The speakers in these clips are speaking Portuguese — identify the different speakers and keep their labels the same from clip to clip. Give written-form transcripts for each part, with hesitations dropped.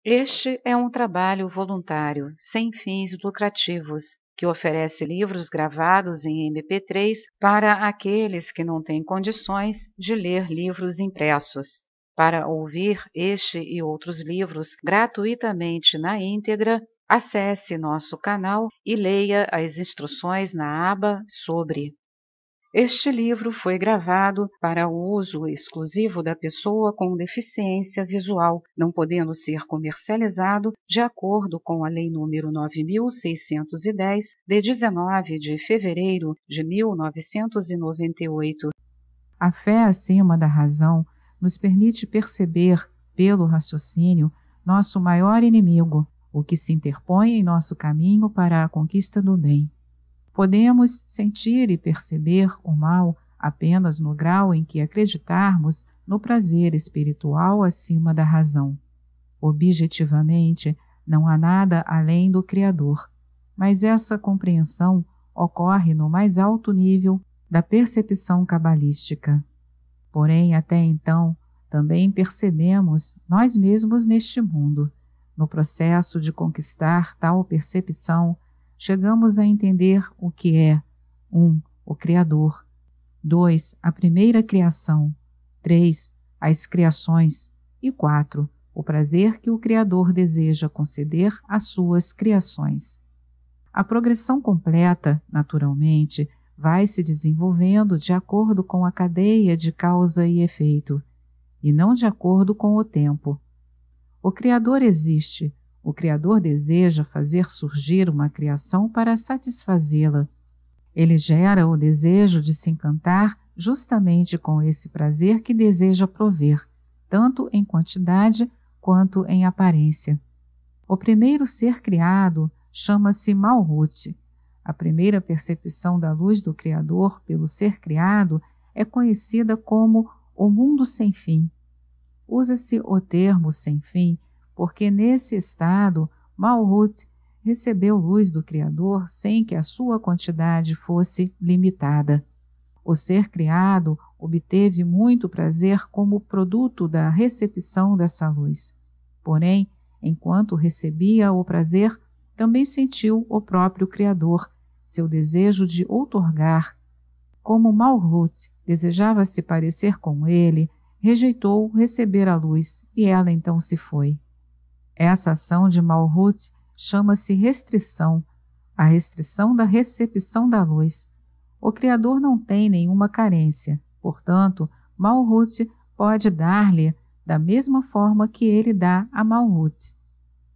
Speaker 1: Este é um trabalho voluntário, sem fins lucrativos, que oferece livros gravados em MP3 para aqueles que não têm condições de ler livros impressos. Para ouvir este e outros livros gratuitamente na íntegra, acesse nosso canal e leia as instruções na aba Sobre. Este livro foi gravado para o uso exclusivo da pessoa com deficiência visual, não podendo ser comercializado de acordo com a Lei nº 9.610, de 19 de fevereiro de 1998.
Speaker 2: A fé acima da razão nos permite perceber, pelo raciocínio, nosso maior inimigo, o que se interpõe em nosso caminho para a conquista do bem. Podemos sentir e perceber o mal apenas no grau em que acreditarmos no prazer espiritual acima da razão. Objetivamente, não há nada além do Criador, mas essa compreensão ocorre no mais alto nível da percepção cabalística. Porém, até então, também percebemos nós mesmos neste mundo. No processo de conquistar tal percepção, chegamos a entender o que é 1. O Criador, 2. A primeira criação, 3. As criações e 4. O prazer que o Criador deseja conceder às suas criações. A progressão completa, naturalmente, vai se desenvolvendo de acordo com a cadeia de causa e efeito, e não de acordo com o tempo. O Criador existe. O Criador deseja fazer surgir uma criação para satisfazê-la. Ele gera o desejo de se encantar justamente com esse prazer que deseja prover, tanto em quantidade quanto em aparência. O primeiro ser criado chama-se Malhut. A primeira percepção da luz do Criador pelo ser criado é conhecida como o mundo sem fim. Usa-se o termo sem fim porque nesse estado Malhut recebeu luz do Criador sem que a sua quantidade fosse limitada. O ser criado obteve muito prazer como produto da recepção dessa luz. Porém, enquanto recebia o prazer, também sentiu o próprio Criador, seu desejo de outorgar. Como Malhut desejava se parecer com ele, rejeitou receber a luz e ela então se foi. Essa ação de Malhut chama-se restrição, a restrição da recepção da luz. O Criador não tem nenhuma carência, portanto, Malhut pode dar-lhe da mesma forma que ele dá a Malhut.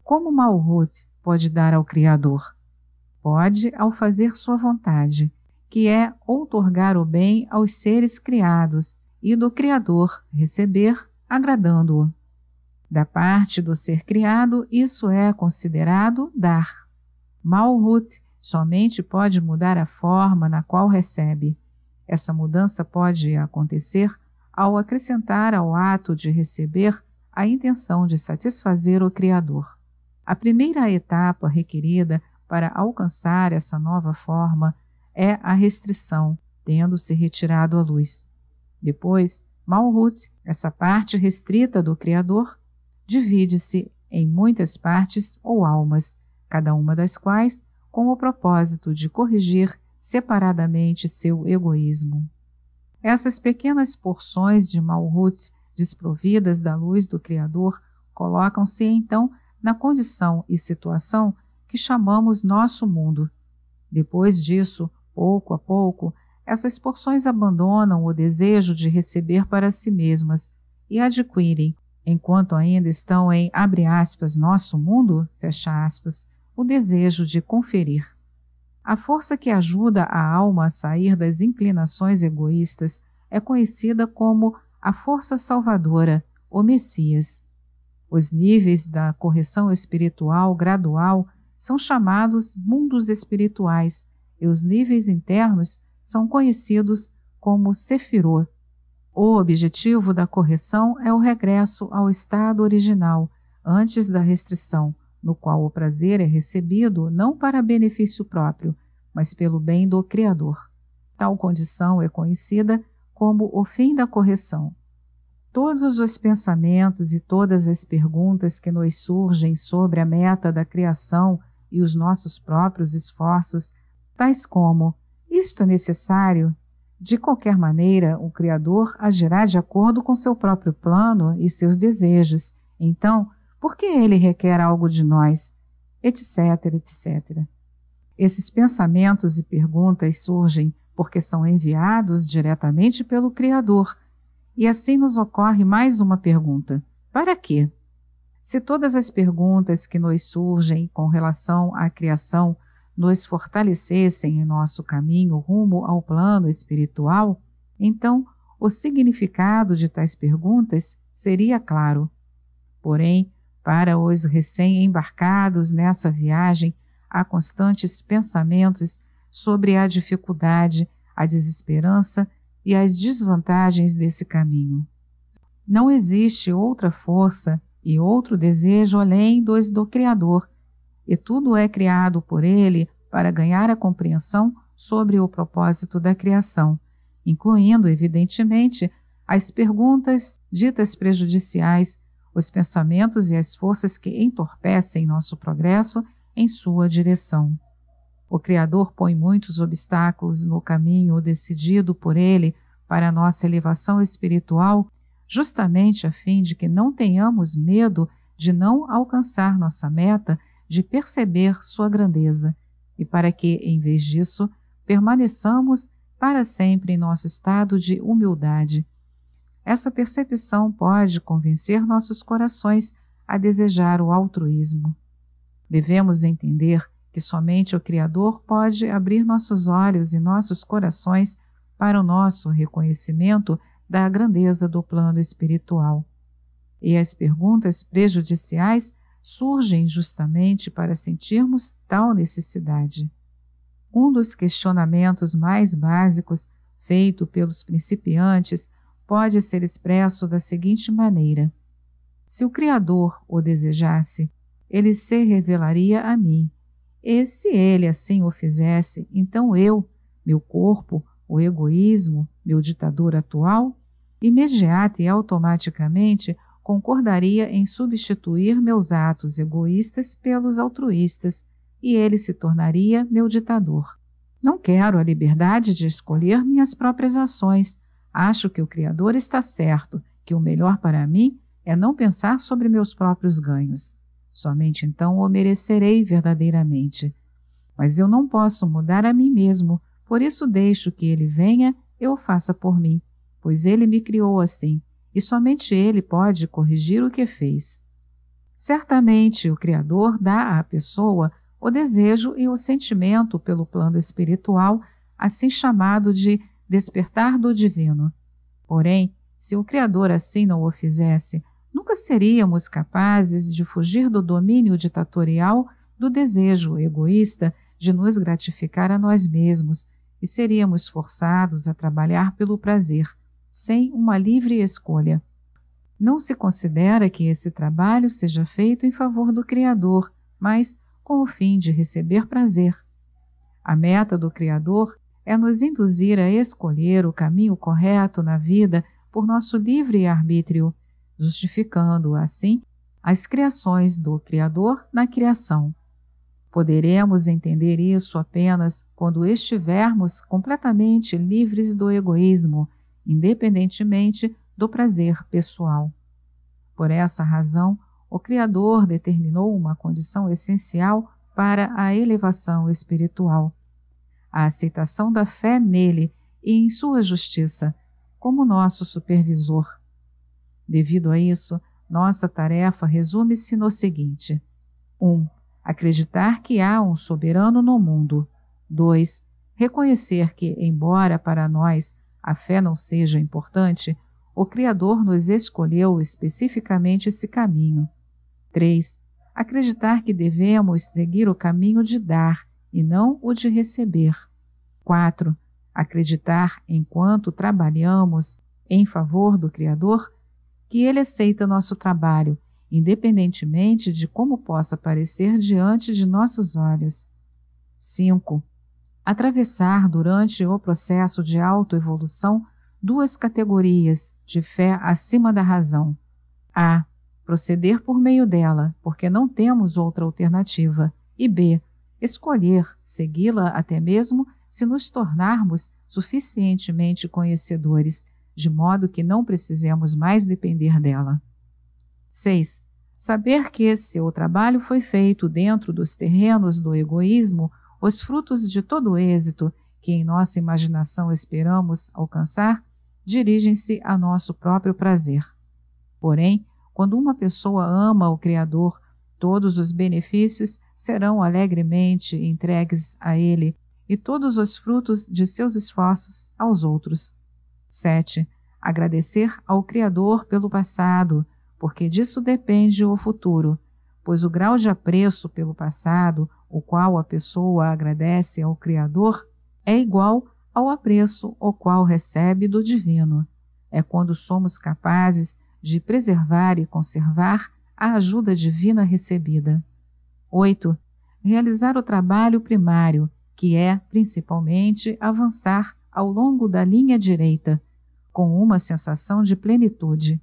Speaker 2: Como Malhut pode dar ao Criador? Pode ao fazer sua vontade, que é outorgar o bem aos seres criados e do Criador receber, agradando-o. Da parte do ser criado, isso é considerado dar. Malhut somente pode mudar a forma na qual recebe. Essa mudança pode acontecer ao acrescentar ao ato de receber a intenção de satisfazer o Criador. A primeira etapa requerida para alcançar essa nova forma é a restrição, tendo-se retirado a luz. Depois, Malhut, essa parte restrita do Criador, divide-se em muitas partes ou almas, cada uma das quais com o propósito de corrigir separadamente seu egoísmo. Essas pequenas porções de Malhut desprovidas da luz do Criador colocam-se então na condição e situação que chamamos nosso mundo. Depois disso, pouco a pouco, essas porções abandonam o desejo de receber para si mesmas e adquirem, enquanto ainda estão em, abre aspas, nosso mundo, fecha aspas, o desejo de conferir. A força que ajuda a alma a sair das inclinações egoístas é conhecida como a força salvadora, o Messias. Os níveis da correção espiritual gradual são chamados mundos espirituais e os níveis internos são conhecidos como Sefirot. O objetivo da correção é o regresso ao estado original, antes da restrição, no qual o prazer é recebido não para benefício próprio, mas pelo bem do Criador. Tal condição é conhecida como o fim da correção. Todos os pensamentos e todas as perguntas que nos surgem sobre a meta da criação e os nossos próprios esforços, tais como: isto é necessário? De qualquer maneira, o Criador agirá de acordo com seu próprio plano e seus desejos. Então, por que ele requer algo de nós? Etc, etc. Esses pensamentos e perguntas surgem porque são enviados diretamente pelo Criador. E assim nos ocorre mais uma pergunta: para quê? Se todas as perguntas que nos surgem com relação à criação nos fortalecessem em nosso caminho rumo ao plano espiritual, então o significado de tais perguntas seria claro. Porém, para os recém-embarcados nessa viagem, há constantes pensamentos sobre a dificuldade, a desesperança e as desvantagens desse caminho. Não existe outra força e outro desejo além dos do Criador, e tudo é criado por ele para ganhar a compreensão sobre o propósito da criação, incluindo, evidentemente, as perguntas ditas prejudiciais, os pensamentos e as forças que entorpecem nosso progresso em sua direção. O Criador põe muitos obstáculos no caminho decidido por ele para a nossa elevação espiritual, justamente a fim de que não tenhamos medo de não alcançar nossa meta, de perceber sua grandeza, e para que, em vez disso, permaneçamos para sempre em nosso estado de humildade. Essa percepção pode convencer nossos corações a desejar o altruísmo. Devemos entender que somente o Criador pode abrir nossos olhos e nossos corações para o nosso reconhecimento da grandeza do plano espiritual. E as perguntas prejudiciais surgem justamente para sentirmos tal necessidade. Um dos questionamentos mais básicos feito pelos principiantes pode ser expresso da seguinte maneira: se o Criador o desejasse, ele se revelaria a mim, e se ele assim o fizesse, então eu, meu corpo, o egoísmo, meu ditador atual, imediata e automaticamente concordaria em substituir meus atos egoístas pelos altruístas, e ele se tornaria meu ditador. Não quero a liberdade de escolher minhas próprias ações. Acho que o Criador está certo, que o melhor para mim é não pensar sobre meus próprios ganhos. Somente então o merecerei verdadeiramente. Mas eu não posso mudar a mim mesmo, por isso deixo que ele venha e o faça por mim, pois ele me criou assim, e somente ele pode corrigir o que fez. Certamente o Criador dá à pessoa o desejo e o sentimento pelo plano espiritual, assim chamado de despertar do divino. Porém, se o Criador assim não o fizesse, nunca seríamos capazes de fugir do domínio ditatorial do desejo egoísta de nos gratificar a nós mesmos, e seríamos forçados a trabalhar pelo prazer, sem uma livre escolha. Não se considera que esse trabalho seja feito em favor do Criador, mas com o fim de receber prazer. A meta do Criador é nos induzir a escolher o caminho correto na vida por nosso livre arbítrio, justificando, assim, as criações do Criador na criação. Poderemos entender isso apenas quando estivermos completamente livres do egoísmo, independentemente do prazer pessoal. Por essa razão, o Criador determinou uma condição essencial para a elevação espiritual: a aceitação da fé nele e em sua justiça, como nosso supervisor. Devido a isso, nossa tarefa resume-se no seguinte: 1. Acreditar que há um soberano no mundo. 2. Reconhecer que, embora para nós a fé não seja importante, o Criador nos escolheu especificamente esse caminho. 3. Acreditar que devemos seguir o caminho de dar e não o de receber. 4. Acreditar, enquanto trabalhamos em favor do Criador, que ele aceita nosso trabalho, independentemente de como possa parecer diante de nossos olhos. 5. Atravessar durante o processo de autoevolução duas categorias de fé acima da razão. A. Proceder por meio dela, porque não temos outra alternativa. E B. Escolher segui-la até mesmo se nos tornarmos suficientemente conhecedores, de modo que não precisemos mais depender dela. 6. Saber que, se o trabalho foi feito dentro dos terrenos do egoísmo, os frutos de todo êxito que em nossa imaginação esperamos alcançar dirigem-se a nosso próprio prazer. Porém, quando uma pessoa ama o Criador, todos os benefícios serão alegremente entregues a Ele e todos os frutos de seus esforços aos outros. 7. Agradecer ao Criador pelo passado, porque disso depende o futuro, pois o grau de apreço pelo passado, o qual a pessoa agradece ao Criador, é igual ao apreço o qual recebe do divino. É quando somos capazes de preservar e conservar a ajuda divina recebida. 8. Realizar o trabalho primário, que é, principalmente, avançar ao longo da linha direita, com uma sensação de plenitude.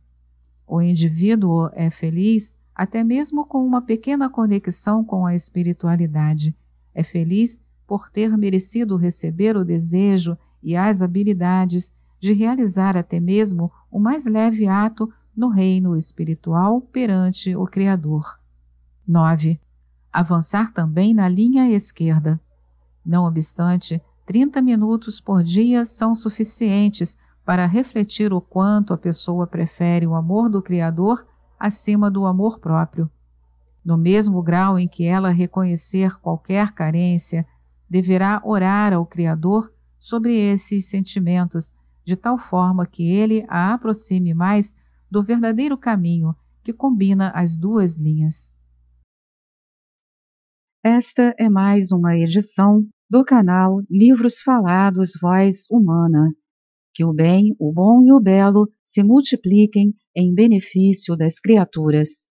Speaker 2: O indivíduo é feliz até mesmo com uma pequena conexão com a espiritualidade. É feliz por ter merecido receber o desejo e as habilidades de realizar até mesmo o mais leve ato no reino espiritual perante o Criador. 9. Avançar também na linha esquerda. Não obstante, 30 minutos por dia são suficientes para refletir o quanto a pessoa prefere o amor do Criador acima do amor próprio. No mesmo grau em que ela reconhecer qualquer carência, deverá orar ao Criador sobre esses sentimentos, de tal forma que ele a aproxime mais do verdadeiro caminho que combina as duas linhas.
Speaker 1: Esta é mais uma edição do canal Livros Falados Voz Humana. Que o bem, o bom e o belo se multipliquem em benefício das criaturas.